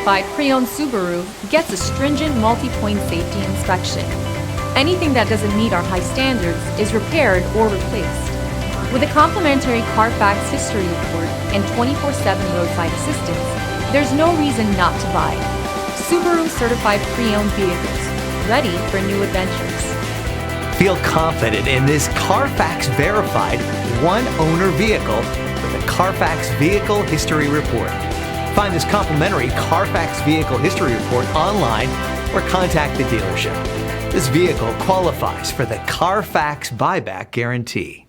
certified pre-owned Subaru gets a stringent multi-point safety inspection. Anything that doesn't meet our high standards is repaired or replaced. With a complimentary Carfax history report and 24/7 roadside assistance, there's no reason not to buy. Subaru certified pre-owned vehicles, ready for new adventures. Feel confident in this Carfax verified one-owner vehicle with a Carfax Vehicle History Report. Find this complimentary Carfax Vehicle History Report online or contact the dealership. This vehicle qualifies for the Carfax Buyback Guarantee.